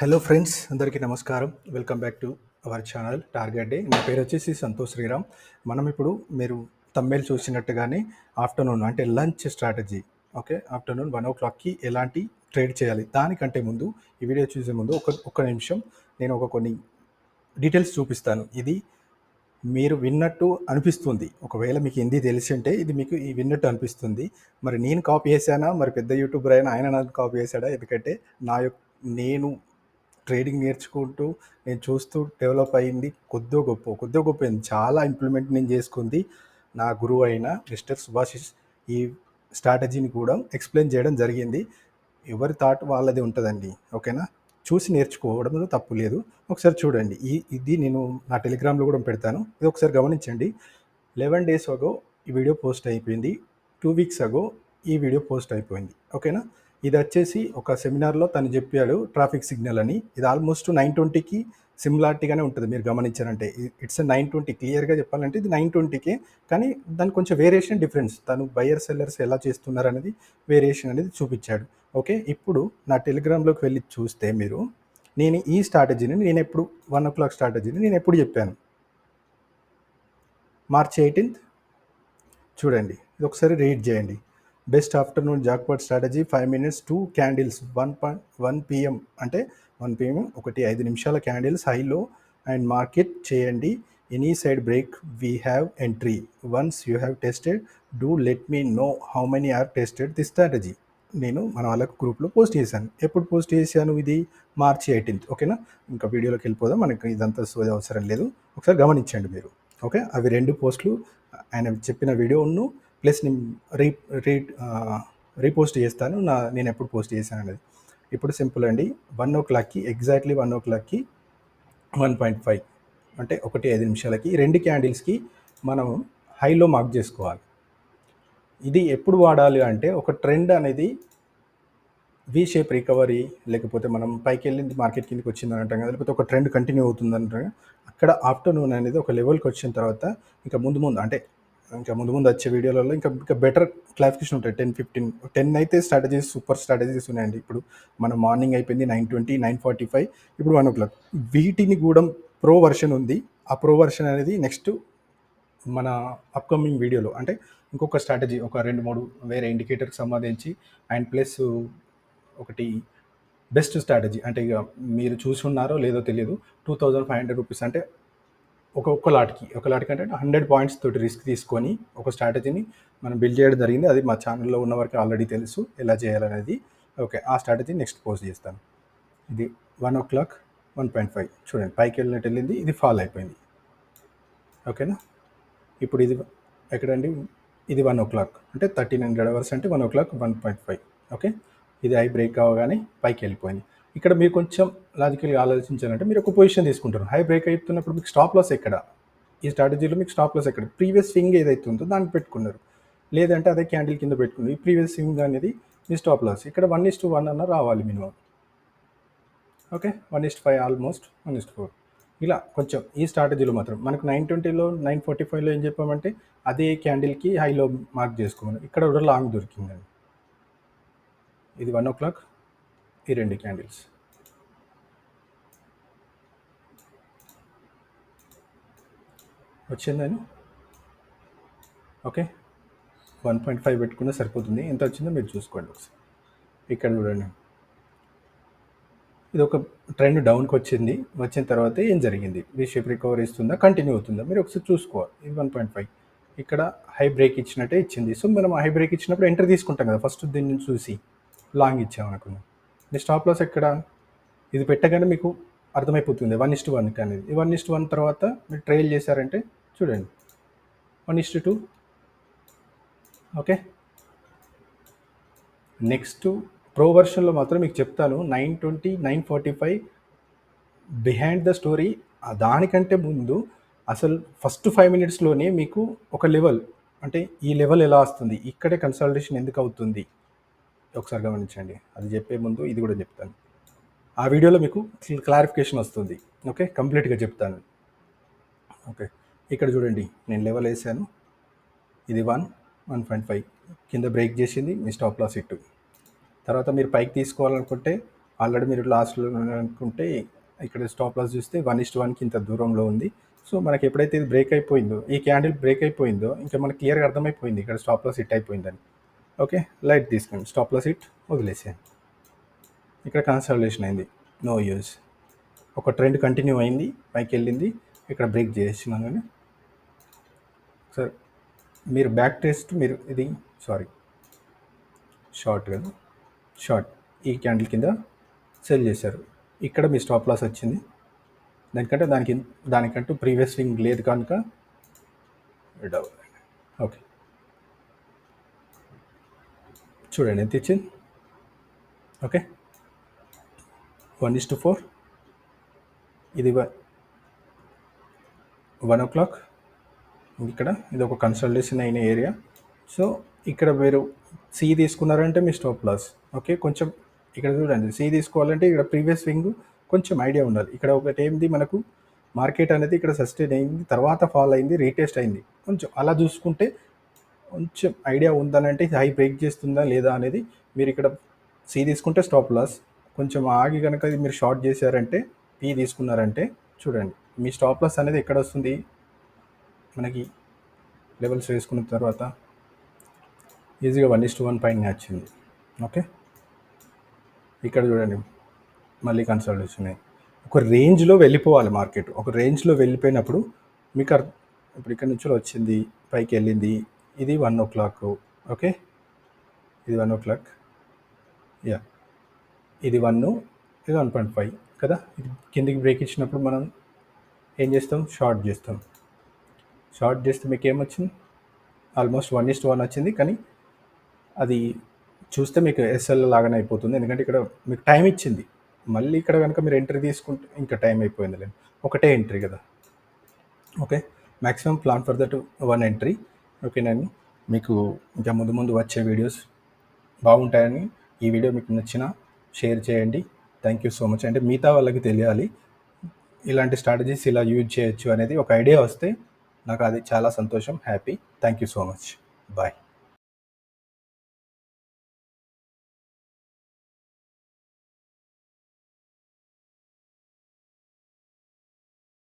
Hello friends, అందరికీ నమస్కారం. Welcome back to our channel target day. నా పేరు వచ్చేసి సంతోష్ శ్రీరామ్. మనం ఇప్పుడు మీరు థంబ్నెయిల్ చూసినట్టుగానే ఆఫ్టర్నూన్ అంటే లంచ్ స్ట్రాటజీ, ఓకే, ఆఫ్టర్నూన్ 1 o'clockకి ఎలాంటి ట్రేడ్ చేయాలి, దానికంటే ముందు ఈ వీడియో చూసే ముందు ఒక్క నిమిషం నేను కొన్ని డీటెయిల్స్ చూపిస్తాను. ఇది మీరు విన్నట్టు అనిపిస్తుంది. ఒకవేళ మీకు హిందీ తెలిసి ఉంటే ఇది మీకు విన్నట్టు అనిపిస్తుంది. మరి నేను కాపీ చేశానా, మరి పెద్ద యూట్యూబర్ అయినా ఆయన నాకు కాపీ చేశాడా? ఎందుకంటే నేను ట్రేడింగ్ నేర్చుకుంటూ నేను చూస్తూ డెవలప్ అయింది కొద్దో గొప్ప అయింది. చాలా ఇంప్లిమెంట్ నేను చేసుకుంది నా గురువు అయిన మిస్టర్ సుభాషిష్ ఈ స్ట్రాటజీని కూడా ఎక్స్ప్లెయిన్ చేయడం జరిగింది. ఎవరి థాట్ వాళ్ళది ఉంటుందండి, ఓకేనా? చూసి నేర్చుకోవడంలో తప్పు లేదు. ఒకసారి చూడండి. ఇది నేను నా టెలిగ్రామ్లో కూడా పెడతాను. ఇది ఒకసారి గమనించండి. 11 days అగో ఈ వీడియో పోస్ట్ అయిపోయింది. 2 weeks అగో ఈ వీడియో పోస్ట్ అయిపోయింది, ఓకేనా? ఇది వచ్చేసి ఒక సెమినార్లో తను చెప్పాడు ట్రాఫిక్ సిగ్నల్ అని. ఇది ఆల్మోస్ట్ 920కి సిమిలారిటీగానే ఉంటుంది. మీరు గమనించారంటే ఇట్స్ 920. క్లియర్గా చెప్పాలంటే ఇది 920కే, కానీ దానికి కొంచెం వేరియేషన్ డిఫరెన్స్. తను బయర్ సెల్లర్స్ ఎలా చేస్తున్నారు అనేది వేరియేషన్ అనేది చూపించాడు. ఓకే, ఇప్పుడు నా టెలిగ్రామ్లోకి వెళ్ళి చూస్తే మీరు నేను ఈ స్ట్రాటజీని నేను ఎప్పుడు 1 o'clock స్ట్రాటజీని నేను ఎప్పుడు చెప్పాను, March 18th. చూడండి, ఇది ఒకసారి రీడ్ చేయండి. Best afternoon jackpot strategy 5 minutes 2 candles 1 PM అంటే 1 PM 1:05 క్యాండిల్స్ హైలో అండ్ మార్కెట్ చేయండి. Any side break we have entry. Once you have tested do let me know how many are tested this strategy. నేను మన వాళ్ళకు గ్రూప్లో post చేశాను. ఎప్పుడు post చేశాను? ఇది March 18th, ఓకేనా? ఇంకా వీడియోలోకి వెళ్ళిపోదాం, మనకి ఇదంతా అవసరం లేదు. ఒకసారి గమనించండి మీరు, ఓకే? అవి 2 పోస్టులు ఆయన చెప్పిన వీడియోను ప్లస్ నేను రీపోస్ట్ చేస్తాను నేను ఎప్పుడు పోస్ట్ చేశాను అనేది. ఇప్పుడు సింపుల్ అండి. 1 o'clockకి ఎగ్జాక్ట్లీ 1 o'clockకి 1.5 అంటే 1:05 ఈ 2 క్యాండిల్స్కి మనం హైలో మార్క్ చేసుకోవాలి. ఇది ఎప్పుడు వాడాలి అంటే ఒక ట్రెండ్ అనేది వి షేప్ రికవరీ, లేకపోతే మనం పైకి వెళ్ళింది మార్కెట్ కిందకి వచ్చిందని అంటాం కదా, లేకపోతే ఒక ట్రెండ్ కంటిన్యూ అవుతుంది అంటాం. అక్కడ ఆఫ్టర్నూన్ అనేది ఒక లెవెల్కి వచ్చిన తర్వాత ఇంకా ముందు వచ్చే వీడియోలలో ఇంకా బెటర్ క్లారిఫికేషన్ ఉంటాయి. 10 అయితే స్ట్రాటజీస్, సూపర్ స్ట్రాటజీస్ ఉన్నాయండి. ఇప్పుడు మన మార్నింగ్ అయిపోయింది 9:20, 9:45, ఇప్పుడు 1 o'clock. వీటిని కూడా ప్రో వర్షన్ ఉంది. ఆ ప్రో వర్షన్ అనేది నెక్స్ట్ మన అప్కమింగ్ వీడియోలో, అంటే ఇంకొక స్ట్రాటజీ, ఒక 2-3 వేరే ఇండికేటర్కి సంబంధించి అండ్ ప్లస్ ఒకటి బెస్ట్ స్ట్రాటజీ, అంటే ఇక మీరు చూసున్నారో లేదో తెలియదు, 2500 రూపీస్ అంటే ఒక లాట్కి అంటే 100 points తోటి రిస్క్ తీసుకొని ఒక స్ట్రాటజీని మనం బిల్డ్ చేయడం జరిగింది. అది మా ఛానల్లో ఉన్న వరకు ఆల్రెడీ తెలుసు ఎలా చేయాలనేది. ఓకే, ఆ స్ట్రాటజీ నెక్స్ట్ పోస్ట్ చేస్తాను. ఇది 1 o'clock 1.5 చూడండి, పైకి వెళ్ళింది, ఇది ఫాల్ అయిపోయింది, ఓకేనా? ఇప్పుడు ఇది ఎక్కడండి? ఇది 1 o'clock అంటే 1300 hours అంటే 1 o'clock 1.5, ఓకే. ఇది హై బ్రేక్ అవ్వగానే పైకి వెళ్ళిపోయింది. ఇక్కడ మీరు కొంచెం లాజికల్గా ఆలోచించాలంటే మీరు ఒక పొజిషన్ తీసుకుంటారు. హై బ్రేక్ అవుతున్నప్పుడు మీకు స్టాప్ లాస్ ఎక్కడ? ఈ స్ట్రాటజీలో మీకు స్టాప్ లాస్ ఎక్కడ? ప్రీవియస్ స్వింగ్ ఏదైతే ఉందో దానికి పెట్టుకున్నారు, లేదంటే అదే క్యాండిల్ కింద పెట్టుకున్నారు. ఈ ప్రీవియస్ స్వింగ్ అనేది మీ స్టాప్ లాస్. ఇక్కడ 1:1 అన్న రావాలి మినిమం, ఓకే. 1:5 ఆల్మోస్ట్ 1:4 ఇలా కొంచెం. ఈ స్ట్రాటజీలో మాత్రం మనకు 920లో 945లో ఏం చెప్పామంటే అదే క్యాండిల్కి హైలో మార్క్ చేసుకోమని. ఇక్కడ కూడా లాంగ్ దొరికిందండి. ఇది 1 o'clock, ఈ 2 క్యాండిల్స్ వచ్చిందని, ఓకే. 1.5 పెట్టుకున్నా సరిపోతుంది. ఎంత వచ్చిందో మీరు చూసుకోండి ఒకసారి. ఇక్కడ చూడండి, ఇది ఒక ట్రెండ్ డౌన్కి వచ్చిన తర్వాత ఏం జరిగింది? వి షేప్ రికవరీ ఇస్తుందా, కంటిన్యూ అవుతుందా, మీరు ఒకసారి చూసుకోవాలి. ఇది 1.5 ఇక్కడ హై బ్రేక్ ఇచ్చినట్టే ఇచ్చింది. సో మనం హై బ్రేక్ ఇచ్చినప్పుడు ఎంట్రీ తీసుకుంటాం కదా, ఫస్ట్ దీన్ని చూసి లాంగ్ ఇచ్చామనుకున్నాం. మీ స్టాప్ లాస్ ఎక్కడ? ఇది పెట్టగానే మీకు అర్థమైపోతుంది 1:1 అనేది. ఈ 1:1 తర్వాత మీరు ట్రైల్ చేశారంటే చూడండి 1:2, ఓకే. నెక్స్ట్ ప్రో వర్షన్లో మాత్రం మీకు చెప్తాను 920, 945 బిహైండ్ ద స్టోరీ. దానికంటే ముందు అసలు ఫస్ట్ 5 minutesలోనే మీకు ఒక లెవెల్, అంటే ఈ లెవెల్ ఎలా వస్తుంది, ఇక్కడే కన్సల్టేషన్ ఎందుకు అవుతుంది ఒకసారి గమనించండి. అది చెప్పే ముందు ఇది కూడా చెప్తాను. ఆ వీడియోలో మీకు క్లారిఫికేషన్ వస్తుంది, ఓకే. కంప్లీట్గా చెప్తాను, ఓకే. ఇక్కడ చూడండి, నేను లెవెల్ వేసాను. ఇది 1.5 కింద బ్రేక్ చేసింది, మీ స్టాప్ లాస్ ఇట్టు. తర్వాత మీరు పైకి తీసుకోవాలనుకుంటే ఆల్రెడీ మీరు లాస్ట్లో అనుకుంటే ఇక్కడ స్టాప్ లాస్ చూస్తే 1:1కి ఇంత దూరంలో ఉంది. సో మనకి ఎప్పుడైతే ఇది బ్రేక్ అయిపోయిందో, ఈ క్యాండిల్ బ్రేక్ అయిపోయిందో, ఇంకా మనకి క్లియర్గా అర్థమైపోయింది ఇక్కడ స్టాప్ లాస్ హిట్ అయిపోయిందని. ఓకే, లైట్ తీసుకోండి, స్టాప్ లాస్ హిట్ వదిలేసేయండి. ఇక్కడ కన్సల్టేషన్ అయింది, నో యూజ్. ఒక ట్రెండ్ కంటిన్యూ అయింది, పైకి వెళ్ళింది, ఇక్కడ బ్రేక్ చేసినాను. కానీ సార్ మీరు బ్యాక్ టెస్ట్, మీరు ఇది షార్ట్ కదా, షార్ట్ ఈ క్యాండిల్ కింద సెల్ చేశారు. ఇక్కడ మీ స్టాప్ లాస్ వచ్చింది, దానికంటూ ప్రీవియస్ స్వింగ్ లేదు కనుక ఓకే. చూడండి ఎంత ఇచ్చింది. ఓకే, 1:4. ఇది 1 o'clock. ఇక్కడ ఇది ఒక కన్సల్టేషన్ అయిన ఏరియా. సో ఇక్కడ మీరు సి తీసుకున్నారంటే మీ స్టాప్ లాస్. ఓకే, కొంచెం ఇక్కడ చూడండి, సి తీసుకోవాలంటే ఇక్కడ ప్రీవియస్ స్వింగ్ కొంచెం ఐడియా ఉండాలి. ఇక్కడ ఒకటి ఏంది, మనకు మార్కెట్ అనేది ఇక్కడ సస్టైన్ అయింది, తర్వాత ఫాల్ అయింది, రీటెస్ట్ అయింది, కొంచెం అలా చూసుకుంటే కొంచెం ఐడియా ఉందనంటే హై బ్రేక్ చేస్తుందా లేదా అనేది. మీరు ఇక్కడ సి తీసుకుంటే స్టాప్ లాస్, కొంచెం ఆగి కనుక ఇది మీరు షార్ట్ చేశారంటే, పి తీసుకున్నారంటే చూడండి మీ స్టాప్ లాస్ అనేది ఎక్కడ వస్తుంది. మనకి లెవెల్స్ వేసుకున్న తర్వాత ఈజీగా 1:1 పైన వచ్చింది. ఓకే, ఇక్కడ చూడండి మళ్ళీ కన్సల్టేషన్. ఒక రేంజ్లో వెళ్ళిపోవాలి మార్కెట్. ఒక రేంజ్లో వెళ్ళిపోయినప్పుడు మీకు ఇప్పుడు ఇక్కడ నుంచి వచ్చింది, పైకి వెళ్ళింది, ఇది 1 o'clock. ఓకే, ఇది 1 o'clock, యా, ఇది 1, ఇది 1.5 కదా. ఇది కిందికి బ్రేక్ ఇచ్చినప్పుడు మనం ఏం చేస్తాం, షార్ట్ చేస్తాం. షార్ట్ చేస్తే మీకు ఏమొచ్చింది, ఆల్మోస్ట్ 1:1 వచ్చింది. కానీ అది చూస్తే మీకు ఎస్ఎల్ లాగానే అయిపోతుంది, ఎందుకంటే ఇక్కడ మీకు టైం ఇచ్చింది. మళ్ళీ ఇక్కడ కనుక మీరు ఎంట్రీ తీసుకుంటే ఇంకా టైం అయిపోయింది లేదు, ఒకటే ఎంట్రీ కదా. Okay, maximum plan for that 1 entry. ఓకేనండి, మీకు ఇంకా ముందు వచ్చే వీడియోస్ బాగుంటాయని, ఈ వీడియో మీకు నచ్చినా షేర్ చేయండి. Thank you so much. అంటే మిగతా వాళ్ళకి తెలియాలి ఇలాంటి స్ట్రాటజీస్ ఇలా యూజ్ చేయొచ్చు అనేది ఒక ఐడియా వస్తే నాకు అది చాలా సంతోషం, happy. Thank you so much, bye.